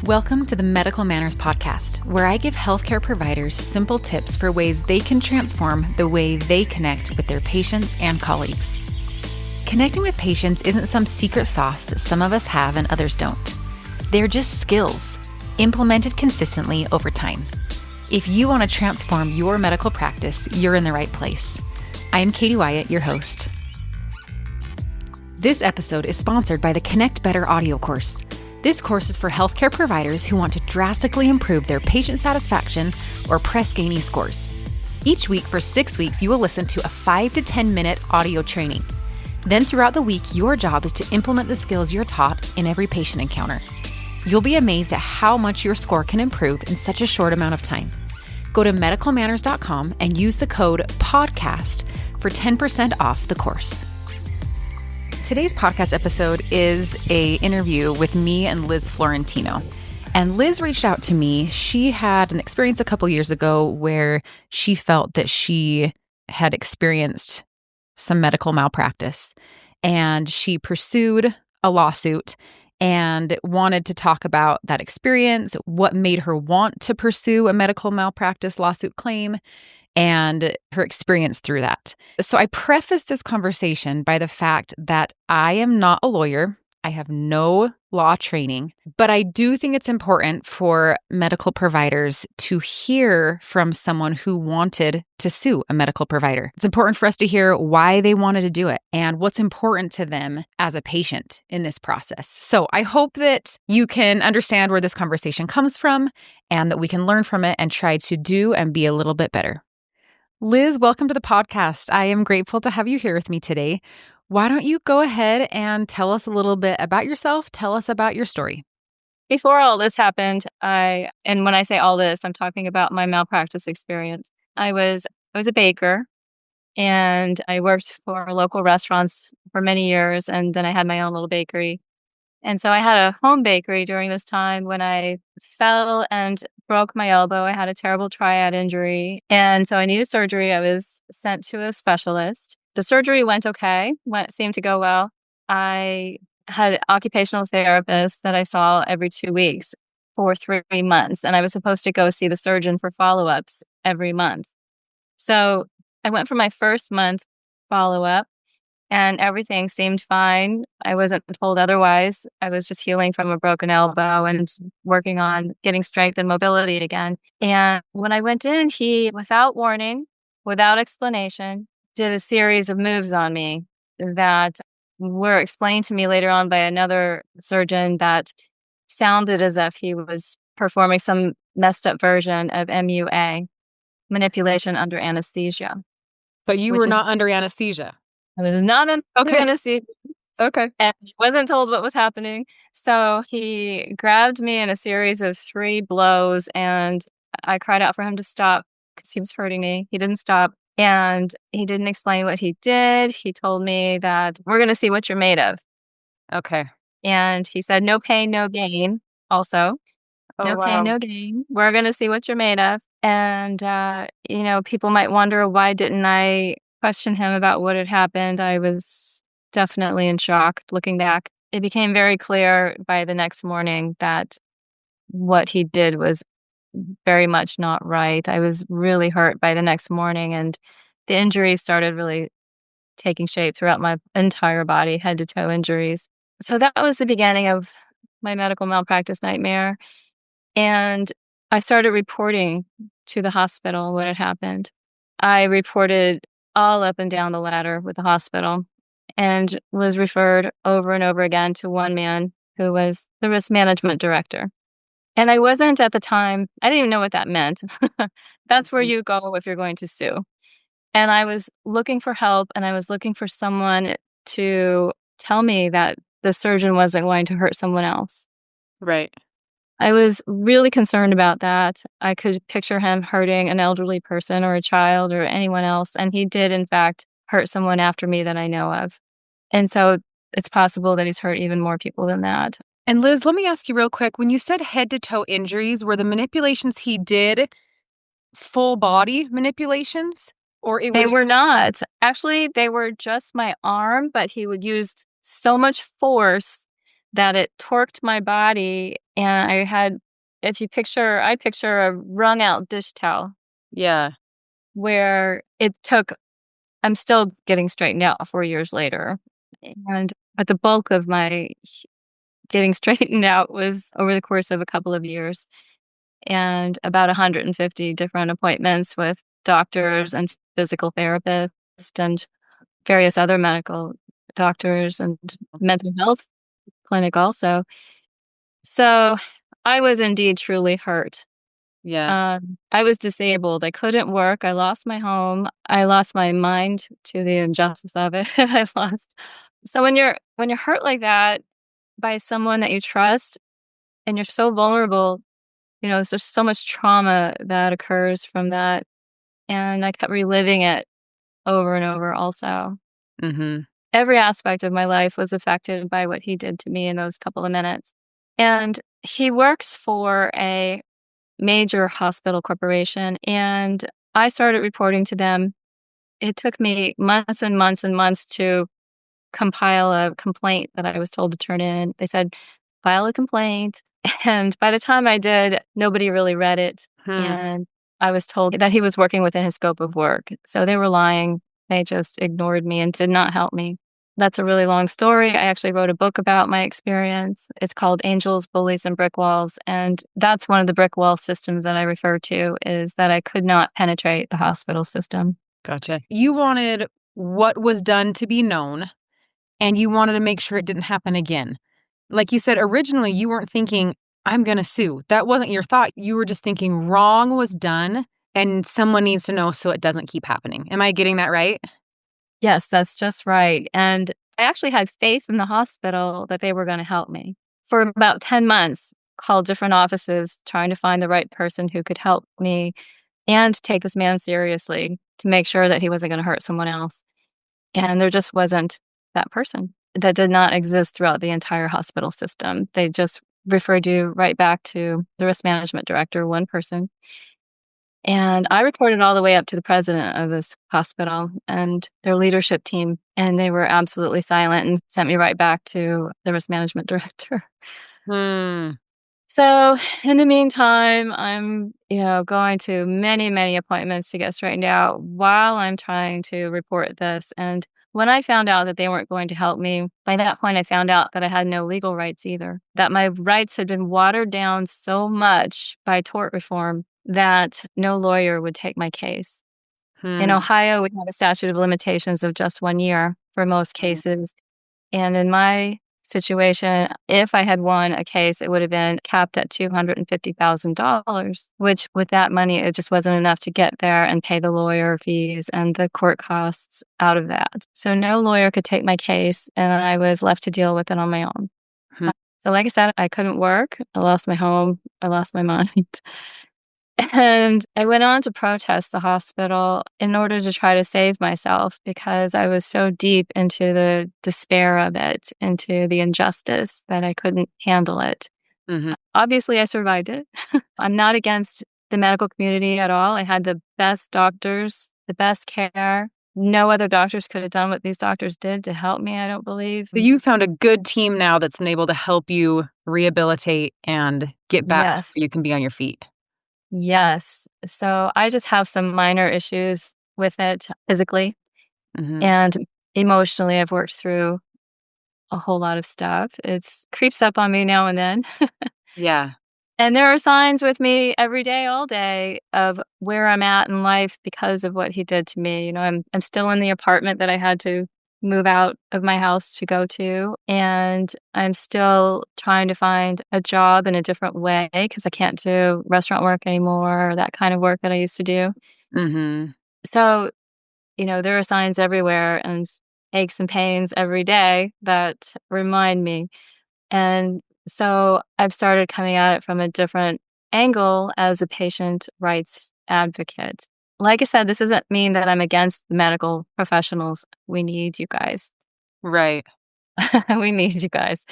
Welcome to the Medical Manners Podcast, where I give healthcare providers simple tips for ways they can transform the way they connect with their patients and colleagues. Connecting with patients isn't some secret sauce that some of us have and others don't. They're just skills, implemented consistently over time. If you want to transform your medical practice, you're in the right place. I am Katie Wyatt, your host. This episode is sponsored by the Connect Better audio course. This course is for healthcare providers who want to drastically improve their patient satisfaction or Press Ganey scores. Each week for 6 weeks, you will listen to a 5 to 10 minute audio training. Then throughout the week, your job is to implement the skills you're taught in every patient encounter. You'll be amazed at how much your score can improve in such a short amount of time. Go to medicalmanners.com and use the code PODCAST for 10% off the course. Today's podcast episode is an interview with me and Liz Florentino. And Liz reached out to me. She had an experience a couple years ago where she felt that she had experienced some medical malpractice. And she pursued a lawsuit and wanted to talk about that experience, what made her want to pursue a medical malpractice lawsuit claim, and her experience through that. So I preface this conversation by the fact that I am not a lawyer. I have no law training, but I do think it's important for medical providers to hear from someone who wanted to sue a medical provider. It's important for us to hear why they wanted to do it and what's important to them as a patient in this process. So I hope that you can understand where this conversation comes from and that we can learn from it and try to do and be a little bit better. Liz, welcome to the podcast. I am grateful to have you here with me today. Why don't you go ahead and tell us a little bit about yourself? Tell us about your story. Before all this happened, and when I say all this, I'm talking about my malpractice experience. I was a baker, and I worked for local restaurants for many years, and then I had my own little bakery. And so I had a home bakery during this time when I fell and broke my elbow. I had a terrible triad injury, and so I needed surgery. I was sent to a specialist. The surgery went okay, seemed to go well. I had an occupational therapist that I saw every 2 weeks for 3 months, and I was supposed to go see the surgeon for follow-ups every month. So I went for my first month follow-up, and everything seemed fine. I wasn't told otherwise. I was just healing from a broken elbow and working on getting strength and mobility again. And when I went in, he, without warning, without explanation, did a series of moves on me that were explained to me later on by another surgeon that sounded as if he was performing some messed up version of MUA, manipulation under anesthesia. But you were not under anesthesia. I was not under anesthesia. Okay. And I wasn't told what was happening. So he grabbed me in a series of 3 blows, and I cried out for him to stop because he was hurting me. He didn't stop. And he didn't explain what he did. He told me that we're going to see what you're made of. Okay. And he said, no pain, no gain. Also, no pain, no gain. We're going to see what you're made of. And, people might wonder, why didn't I question him about what had happened? I was definitely in shock looking back. It became very clear by the next morning that what he did was very much not right. I was really hurt by the next morning, and the injuries started really taking shape throughout my entire body, head to toe injuries. So that was the beginning of my medical malpractice nightmare. And I started reporting to the hospital what had happened. I reported all up and down the ladder with the hospital and was referred over and over again to one man who was the risk management director. And I wasn't at the time, I didn't even know what that meant. That's where you go if you're going to sue. And I was looking for help, and I was looking for someone to tell me that the surgeon wasn't going to hurt someone else. Right. I was really concerned about that. I could picture him hurting an elderly person or a child or anyone else. And he did, in fact, hurt someone after me that I know of. And so it's possible that he's hurt even more people than that. And Liz, let me ask you real quick. When you said head-to-toe injuries, were the manipulations he did full body manipulations? Or it was... They were not. Actually, they were just my arm, but he would use so much force that it torqued my body, and I picture a wrung out dish towel Yeah. where I'm still getting straightened out 4 years later. But the bulk of my getting straightened out was over the course of a couple of years and about 150 different appointments with doctors and physical therapists and various other medical doctors and mental health clinic also. So I was indeed truly hurt. Yeah. I was disabled. I couldn't work. I lost my home. I lost my mind to the injustice of it. I lost. So when you're hurt like that by someone that you trust and you're so vulnerable, there's just so much trauma that occurs from that. And I kept reliving it over and over also. Mhm. Every aspect of my life was affected by what he did to me in those couple of minutes. And he works for a major hospital corporation, and I started reporting to them. It took me months and months and months to compile a complaint that I was told to turn in. They said, "File a complaint." And by the time I did, nobody really read it, Hmm. and I was told that he was working within his scope of work. So they were lying. They just ignored me and did not help me. That's a really long story. I actually wrote a book about my experience. It's called Angels, Bullies, and Brick Walls. And that's one of the brick wall systems that I refer to, is that I could not penetrate the hospital system. Gotcha. You wanted what was done to be known, and you wanted to make sure it didn't happen again. Like you said, originally you weren't thinking, I'm going to sue. That wasn't your thought. You were just thinking wrong was done and someone needs to know so it doesn't keep happening. Am I getting that right? Yes, that's just right. And I actually had faith in the hospital that they were going to help me. For about 10 months, called different offices trying to find the right person who could help me and take this man seriously to make sure that he wasn't going to hurt someone else. And there just wasn't that person. That did not exist throughout the entire hospital system. They just referred you right back to the risk management director, one person. And I reported all the way up to the president of this hospital and their leadership team, and they were absolutely silent and sent me right back to the risk management director. Hmm. So in the meantime, I'm, going to many, many appointments to get straightened out while I'm trying to report this. And when I found out that they weren't going to help me, by that point, I found out that I had no legal rights either, that my rights had been watered down so much by tort reform that no lawyer would take my case. In Hmm. Ohio, we have a statute of limitations of just 1 year for most cases. And in my situation, if I had won a case, it would have been capped at $250,000, which with that money, it just wasn't enough to get there and pay the lawyer fees and the court costs out of that. So no lawyer could take my case, and I was left to deal with it on my own. Hmm. So like I said, I couldn't work. I lost my home. I lost my mind. And I went on to protest the hospital in order to try to save myself because I was so deep into the despair of it, into the injustice, that I couldn't handle it. Mm-hmm. Obviously, I survived it. I'm not against the medical community at all. I had the best doctors, the best care. No other doctors could have done what these doctors did to help me, I don't believe. So you found a good team now that's been able to help you rehabilitate and get back Yes. so you can be on your feet. Yes. So I just have some minor issues with it physically. Mm-hmm. And emotionally, I've worked through a whole lot of stuff. It creeps up on me now and then. Yeah. And there are signs with me every day, all day, of where I'm at in life because of what he did to me. I'm still in the apartment that I had to move out of my house to go to, and I'm still trying to find a job in a different way because I can't do restaurant work anymore, or that kind of work that I used to do. Mm-hmm. So, there are signs everywhere and aches and pains every day that remind me. And so I've started coming at it from a different angle as a patient rights advocate. Like I said, this doesn't mean that I'm against the medical professionals. We need you guys. Right. We need you guys.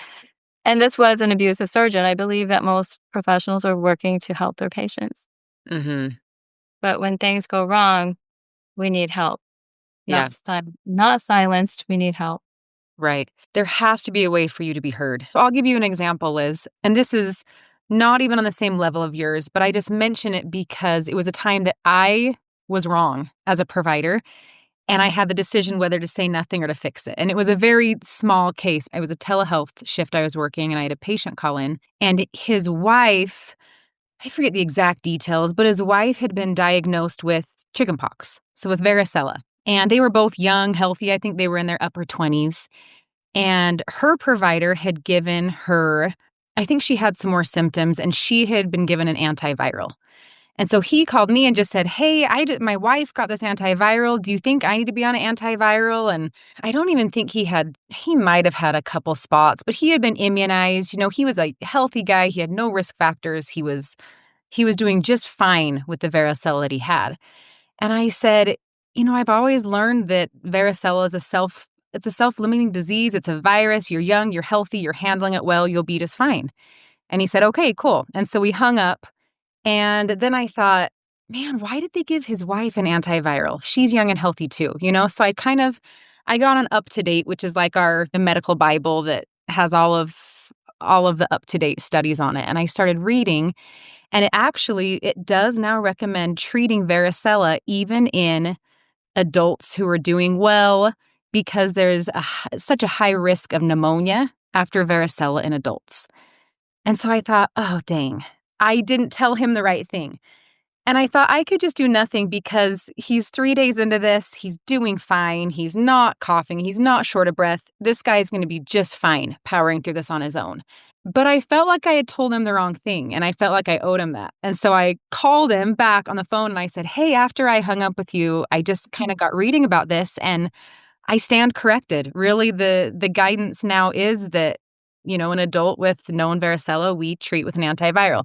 And this was an abusive surgeon. I believe that most professionals are working to help their patients. Mm-hmm. But when things go wrong, we need help. Yeah. Not silenced. We need help. Right. There has to be a way for you to be heard. I'll give you an example, Liz, and this is not even on the same level of yours, but I just mention it because it was a time that I was wrong as a provider, and I had the decision whether to say nothing or to fix it. And it was a very small case. It was a telehealth shift I was working, and I had a patient call in, and his wife, I forget the exact details, but his wife had been diagnosed with chickenpox, so with varicella. And they were both young, healthy. I think they were in their upper 20s. And her provider had given her, I think she had some more symptoms, and she had been given an antiviral. And so he called me and just said, hey, my wife got this antiviral. Do you think I need to be on an antiviral? And I don't even think he might have had a couple spots, but he had been immunized. He was a healthy guy. He had no risk factors. He was doing just fine with the varicella that he had. And I said, I've always learned that varicella is it's a self-limiting disease. It's a virus. You're young, you're healthy, you're handling it well, you'll be just fine. And he said, okay, cool. And so we hung up. And then I thought, man, why did they give his wife an antiviral? She's young and healthy too, So I got on Up to Date, which is like the medical Bible that has all of the up-to-date studies on it. And I started reading, and it does now recommend treating varicella even in adults who are doing well, because there's such a high risk of pneumonia after varicella in adults. And so I thought, oh, dang, I didn't tell him the right thing. And I thought I could just do nothing because he's 3 days into this. He's doing fine. He's not coughing. He's not short of breath. This guy's going to be just fine powering through this on his own. But I felt like I had told him the wrong thing, and I felt like I owed him that. And so I called him back on the phone and I said, hey, after I hung up with you, I just kind of got reading about this and I stand corrected. Really, the guidance now is that, an adult with known varicella, we treat with an antiviral.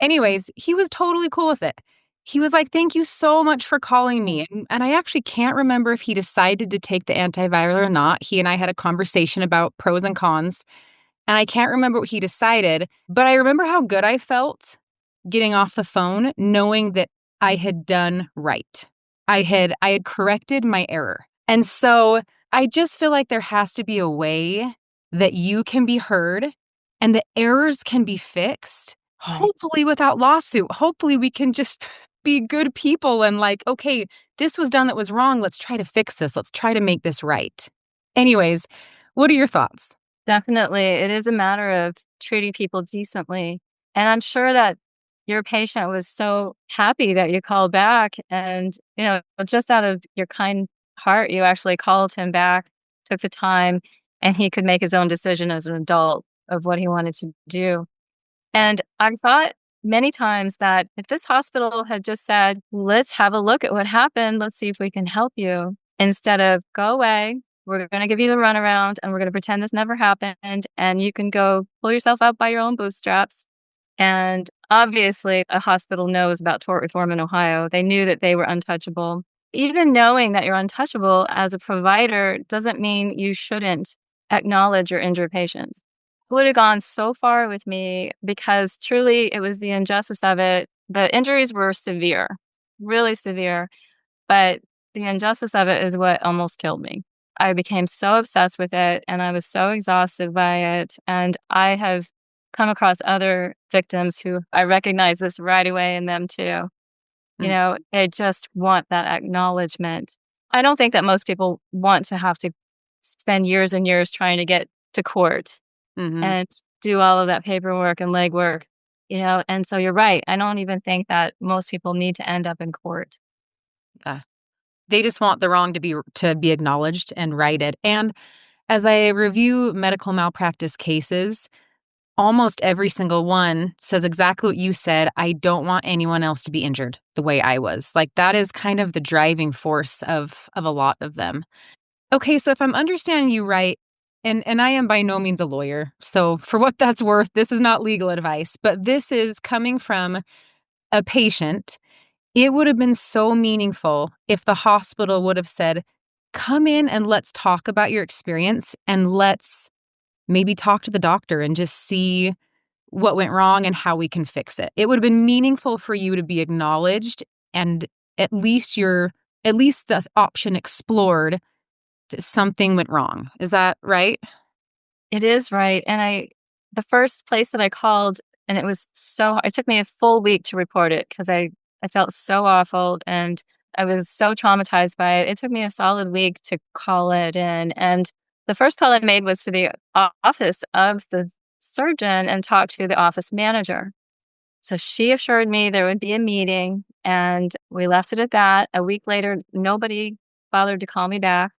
Anyways, he was totally cool with it. He was like, thank you so much for calling me. And I actually can't remember if he decided to take the antiviral or not. He and I had a conversation about pros and cons. And I can't remember what he decided, but I remember how good I felt getting off the phone, knowing that I had done right. I had corrected my error. And so I just feel like there has to be a way that you can be heard and the errors can be fixed, hopefully without lawsuit. Hopefully we can just be good people and like, okay, this was done that was wrong. Let's try to fix this. Let's try to make this right. Anyways, what are your thoughts? Definitely. It is a matter of treating people decently. And I'm sure that your patient was so happy that you called back and, just out of your kind heart, you actually called him back, took the time, and he could make his own decision as an adult of what he wanted to do. And I've thought many times that if this hospital had just said, let's have a look at what happened, let's see if we can help you, instead of go away, we're going to give you the runaround and we're going to pretend this never happened and you can go pull yourself up by your own bootstraps. And obviously, a hospital knows about tort reform in Ohio. They knew that they were untouchable. Even knowing that you're untouchable as a provider doesn't mean you shouldn't acknowledge your injured patients. It would have gone so far with me because truly it was the injustice of it. The injuries were severe, really severe, but the injustice of it is what almost killed me. I became so obsessed with it and I was so exhausted by it. And I have come across other victims who I recognize this right away in them too. They just want that acknowledgement. I don't think that most people want to have to spend years and years trying to get to court and do all of that paperwork and legwork, and so you're right. I don't even think that most people need to end up in court. They just want the wrong to be acknowledged and righted. And as I review medical malpractice cases, almost every single one says exactly what you said. I don't want anyone else to be injured the way I was. Like that is kind of the driving force of a lot of them. Okay, so if I'm understanding you right, and I am by no means a lawyer, so for what that's worth, this is not legal advice, but this is coming from a patient. It would have been so meaningful if the hospital would have said, come in and let's talk about your experience and let's maybe talk to the doctor and just see what went wrong and how we can fix it. It would have been meaningful for you to be acknowledged and at least the option explored something went wrong. Is that right? It is right. And the first place that I called, and it took me a full week to report it because I felt so awful and I was so traumatized by it. It took me a solid week to call it in. And the first call I made was to the office of the surgeon and talked to the office manager. So she assured me there would be a meeting, and we left it at that. A week later, nobody bothered to call me back.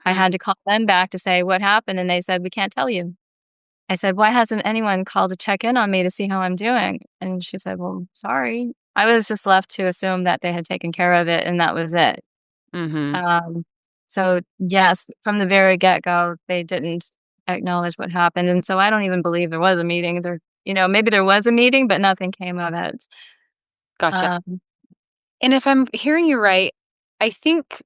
I had to call them back to say what happened, and they said, "We can't tell you." I said, "Why hasn't anyone called to check in on me to see how I'm doing?" And she said, "Well, sorry." I was just left to assume that they had taken care of it and that was it. Mm-hmm. So yes, from the very get-go, they didn't acknowledge what happened. And so I don't even believe there was a meeting. Maybe there was a meeting, but nothing came of it. Gotcha. Um, And if I'm hearing you right, I think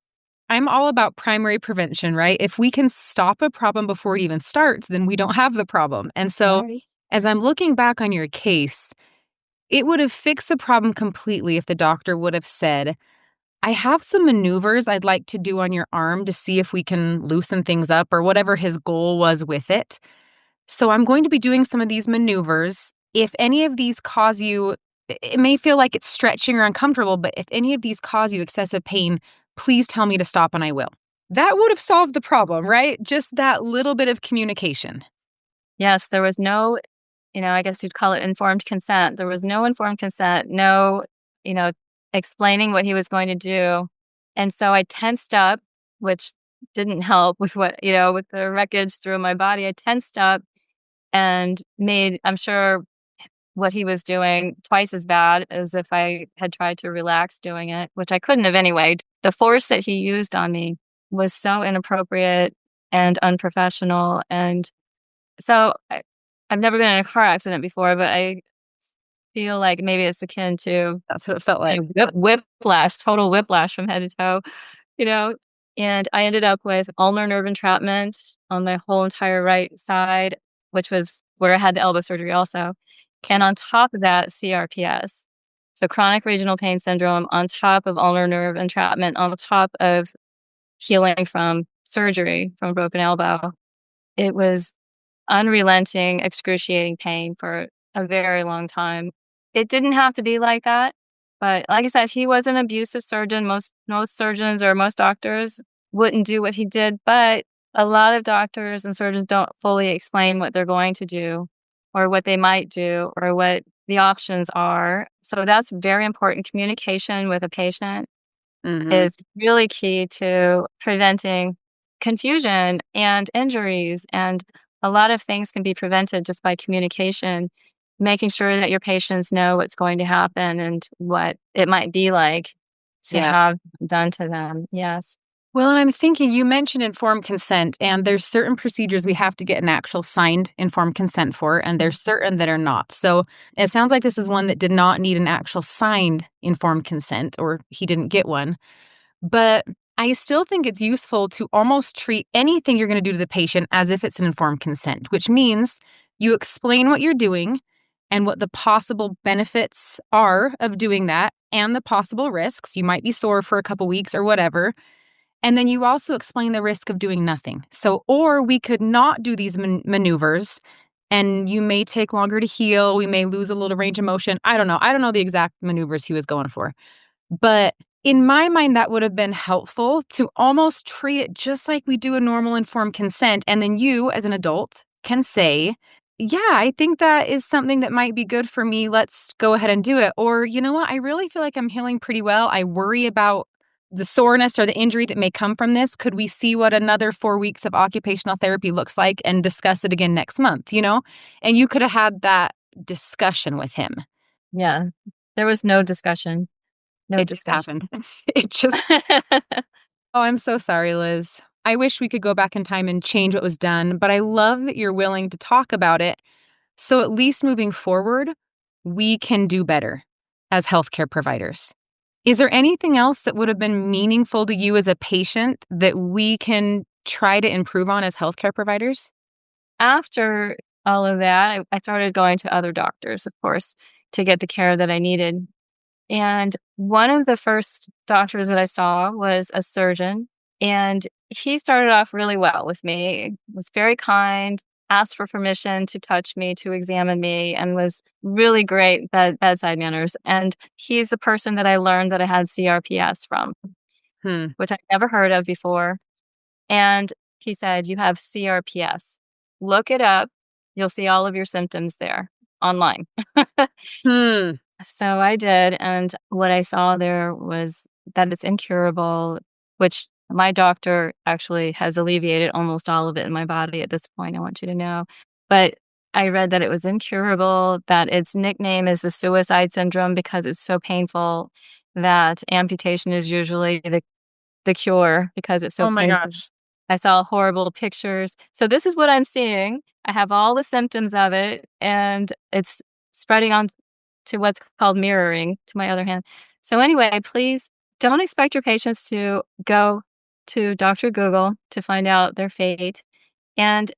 I'm all about primary prevention, right? If we can stop a problem before it even starts, then we don't have the problem. And so Right. as I'm looking back on your case, it would have fixed the problem completely if the doctor would have said, I have some maneuvers I'd like to do on your arm to see if we can loosen things up or whatever his goal was with it. So I'm going to be doing some of these maneuvers. If any of these cause you, it may feel like it's stretching or uncomfortable, but if any of these cause you excessive pain, please tell me to stop and I will. That would have solved the problem, right? Just that little bit of communication. yes, there was no, I guess you'd call it informed consent. There was no informed consent, no, you know, explaining what he was going to do. And so I tensed up, which didn't help with with the wreckage through my body. I tensed up and made, I'm sure, what he was doing twice as bad as if I had tried to relax doing it, which I couldn't have anyway. The force that he used on me was so inappropriate and unprofessional. And so I've never been in a car accident before, but I feel like maybe it's akin to That's what it felt like. whiplash, total whiplash from head to toe, you know? And I ended up with ulnar nerve entrapment on my whole entire right side, which was where I had the elbow surgery also. And on top of that, CRPS. So chronic regional pain syndrome on top of ulnar nerve entrapment, on top of healing from surgery from a broken elbow. It was unrelenting, excruciating pain for a very long time. It didn't have to be like that, but like I said, he was an abusive surgeon. Most surgeons or most doctors wouldn't do what he did, but a lot of doctors and surgeons don't fully explain what they're going to do or what they might do or what the options are. So that's very important. Communication with a patient is really key to preventing confusion and injuries. And a lot of things can be prevented just by communication, making sure that your patients know what's going to happen and what it might be like to have done to them. Yes. Well, and I'm thinking, you mentioned informed consent, and there's certain procedures we have to get an actual signed informed consent for, and there's certain that are not. So it sounds like this is one that did not need an actual signed informed consent, or he didn't get one. But I still think it's useful to almost treat anything you're going to do to the patient as if it's an informed consent, which means you explain what you're doing and what the possible benefits are of doing that and the possible risks. You might be sore for a couple weeks or whatever. And then you also explain the risk of doing nothing. So, or we could not do these maneuvers and you may take longer to heal. We may lose a little range of motion. I don't know. I don't know the exact maneuvers he was going for. But in my mind, that would have been helpful to almost treat it just like we do a normal informed consent. And then you, as an adult, can say, yeah, I think that is something that might be good for me. Let's go ahead and do it. Or, you know what? I really feel like I'm healing pretty well. I worry about the soreness or the injury that may come from this. Could we see what another 4 weeks of occupational therapy looks like and discuss it again next month, And you could have had that discussion with him. Yeah. There was no discussion. No discussion. Happened. It just... Oh, I'm so sorry, Liz. I wish we could go back in time and change what was done, but I love that you're willing to talk about it. So at least moving forward, we can do better as healthcare providers. Is there anything else that would have been meaningful to you as a patient that we can try to improve on as healthcare providers? After all of that, I started going to other doctors, of course, to get the care that I needed. And one of the first doctors that I saw was a surgeon, And he started off really well with me, was very kind, asked for permission to touch me, to examine me, and was really great bedside manners. And he's the person that I learned that I had CRPS from, Hmm. which I never heard of before. And he said, "You have CRPS. Look it up. You'll see all of your symptoms there online." Hmm. So I did, and what I saw there was that it's incurable, which my doctor actually has alleviated almost all of it in my body at this point, I want you to know. But I read that it was incurable, that its nickname is the suicide syndrome because it's so painful, that amputation is usually the cure because it's so Oh my painful. gosh. I saw horrible pictures. So this is what I'm seeing. I have all the symptoms of it, and it's spreading on to what's called mirroring, to my other hand. So anyway, please don't expect your patients to go to Dr. Google to find out their fate. And,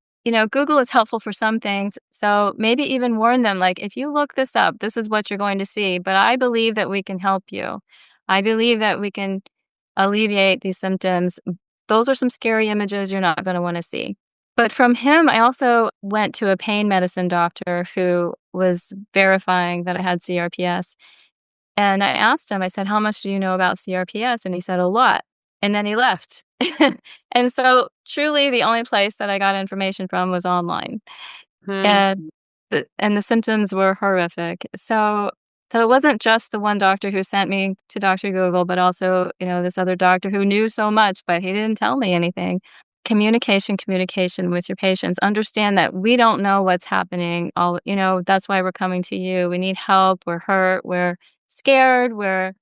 Google is helpful for some things. So maybe even warn them, like, if you look this up, this is what you're going to see. But I believe that we can help you. I believe that we can alleviate these symptoms. Those are some scary images you're not going to want to see. But from him, I also went to a pain medicine doctor who was verifying that I had CRPS. And I asked him, I said, "How much do you know about CRPS?" And he said, "A lot." And then he left. And so truly the only place that I got information from was online. Hmm. And the symptoms were horrific. So it wasn't just the one doctor who sent me to Dr. Google, but also, this other doctor who knew so much, but he didn't tell me anything. Communication with your patients. Understand that we don't know what's happening. That's why we're coming to you. We need help. We're hurt. We're scared. We're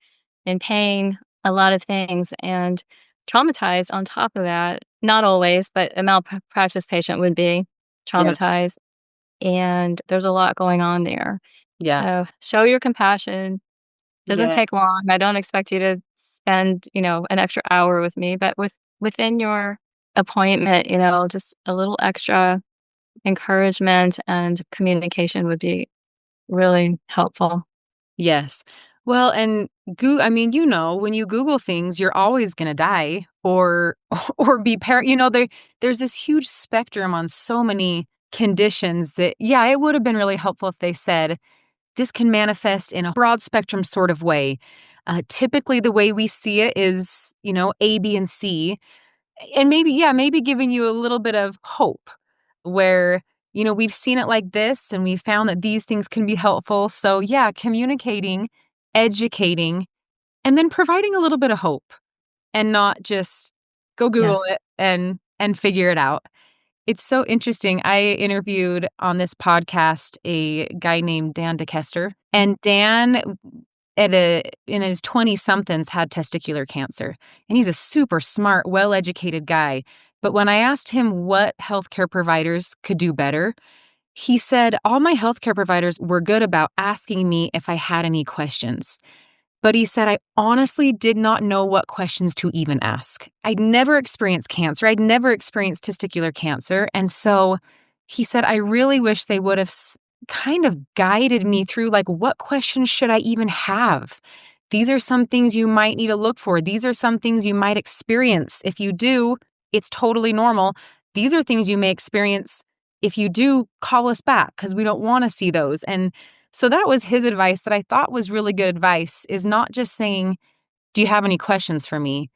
in pain, a lot of things, and traumatized on top of that. Not always, but a malpractice patient would be Yeah. traumatized. And there's a lot going on there. Yeah. So show your compassion. Doesn't Yeah. take long. I don't expect you to spend, an extra hour with me, but within your appointment, just a little extra encouragement and communication would be really helpful. Yes. Well, and when you Google things, you're always going to die or or be there's this huge spectrum on so many conditions that yeah, it would have been really helpful if they said this can manifest in a broad spectrum sort of way. Typically the way we see it is, A, B, and C. And maybe giving you a little bit of hope where, we've seen it like this and we've found that these things can be helpful. So, yeah, communicating, educating, and then providing a little bit of hope and not just go Google Yes. it and figure it out. It's so interesting. I interviewed on this podcast a guy named Dan DeKester, and Dan in his 20 somethings had testicular cancer. And he's a super smart, well-educated guy. But when I asked him what healthcare providers could do better, he said all my healthcare providers were good about asking me if I had any questions. But he said, I honestly did not know what questions to even ask. I'd never experienced cancer. I'd never experienced testicular cancer. And so he said, I really wish they would have kind of guided me through, like, what questions should I even have? These are some things you might need to look for. These are some things you might experience. If you do, it's totally normal. These are things you may experience. If you do, call us back because we don't want to see those. And so that was his advice that I thought was really good advice, is not just saying, do you have any questions for me?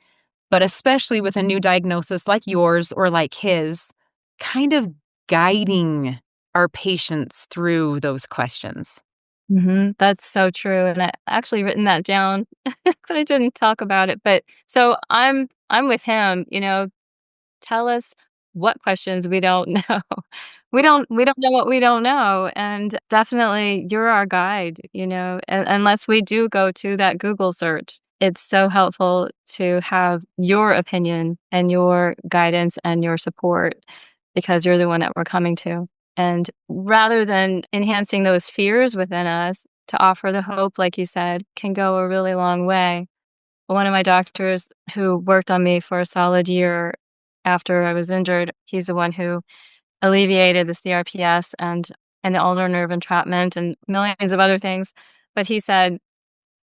But especially with a new diagnosis like yours or like his, kind of guiding our patients through those questions. That's so true, and I actually written that down, but I didn't talk about it. But so I'm with him. Tell us what questions we don't know. We don't know what we don't know, and definitely you're our guide. Unless we do go to that Google search. It's so helpful to have your opinion and your guidance and your support because you're the one that we're coming to. And rather than enhancing those fears within us, to offer the hope, like you said, can go a really long way. One of my doctors who worked on me for a solid year after I was injured, he's the one who alleviated the CRPS and the ulnar nerve entrapment and millions of other things. But he said,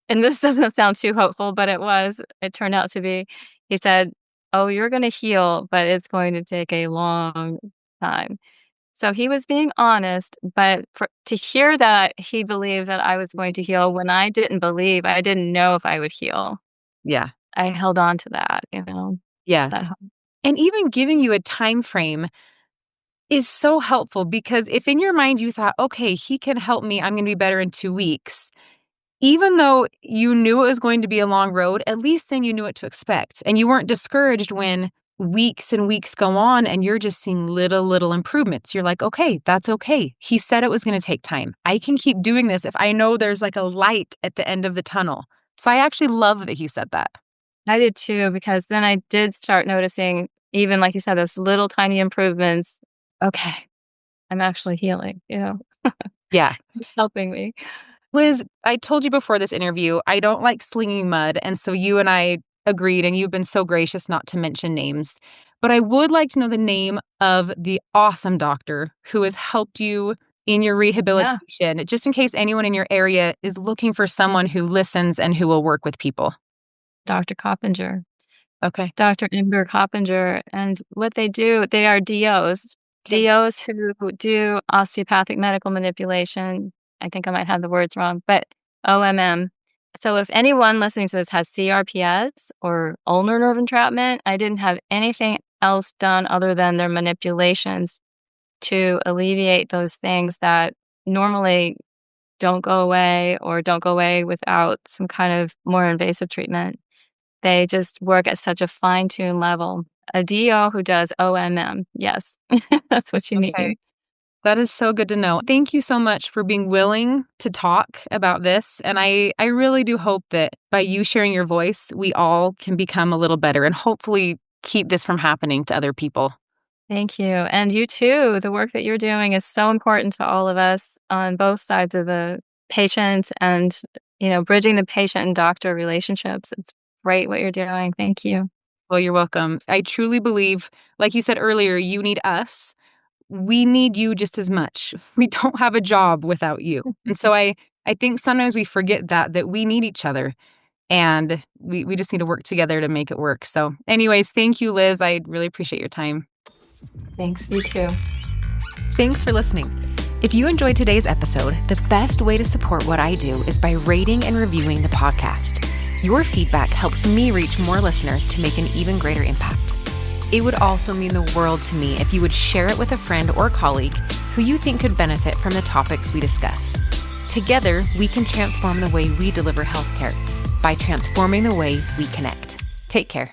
and this doesn't sound too hopeful, but it turned out to be, he said, oh, you're going to heal, but it's going to take a long time. So he was being honest, but to hear that he believed that I was going to heal when I didn't believe, I didn't know if I would heal. Yeah. I held on to that, Yeah. that hope. And even giving you a time frame is so helpful, because if in your mind you thought, okay, he can help me, I'm going to be better in 2 weeks, even though you knew it was going to be a long road, at least then you knew what to expect. And you weren't discouraged when weeks and weeks go on and you're just seeing little improvements. You're like, okay, that's okay. He said it was going to take time. I can keep doing this if I know there's like a light at the end of the tunnel. So I actually love that he said that. I did too, because then I did start noticing, even like you said, those little tiny improvements. Okay, I'm actually healing, Yeah. It's helping me. Liz, I told you before this interview, I don't like slinging mud. And so you and I agreed, and you've been so gracious not to mention names. But I would like to know the name of the awesome doctor who has helped you in your rehabilitation, just in case anyone in your area is looking for someone who listens and who will work with people. Dr. Coppinger. Okay. Dr. Imber Coppinger. And what they do, they are DOs. Okay. DOs who do osteopathic medical manipulation. I think I might have the words wrong, but OMM. So if anyone listening to this has CRPS or ulnar nerve entrapment, I didn't have anything else done other than their manipulations to alleviate those things that normally don't go away or don't go away without some kind of more invasive treatment. They just work at such a fine-tuned level. A DO who does OMM, yes, that's what you need. That is so good to know. Thank you so much for being willing to talk about this. And I really do hope that by you sharing your voice, we all can become a little better and hopefully keep this from happening to other people. Thank you. And you too. The work that you're doing is so important to all of us on both sides of the patient and, bridging the patient and doctor relationships. It's great what you're doing. Thank you. Well, you're welcome. I truly believe, like you said earlier, you need us. We need you just as much. We don't have a job without you. And so I think sometimes we forget that we need each other, and we just need to work together to make it work. So anyways, thank you, Liz. I really appreciate your time. Thanks. You too. Thanks for listening. If you enjoyed today's episode, the best way to support what I do is by rating and reviewing the podcast. Your feedback helps me reach more listeners to make an even greater impact. It would also mean the world to me if you would share it with a friend or colleague who you think could benefit from the topics we discuss. Together, we can transform the way we deliver healthcare by transforming the way we connect. Take care.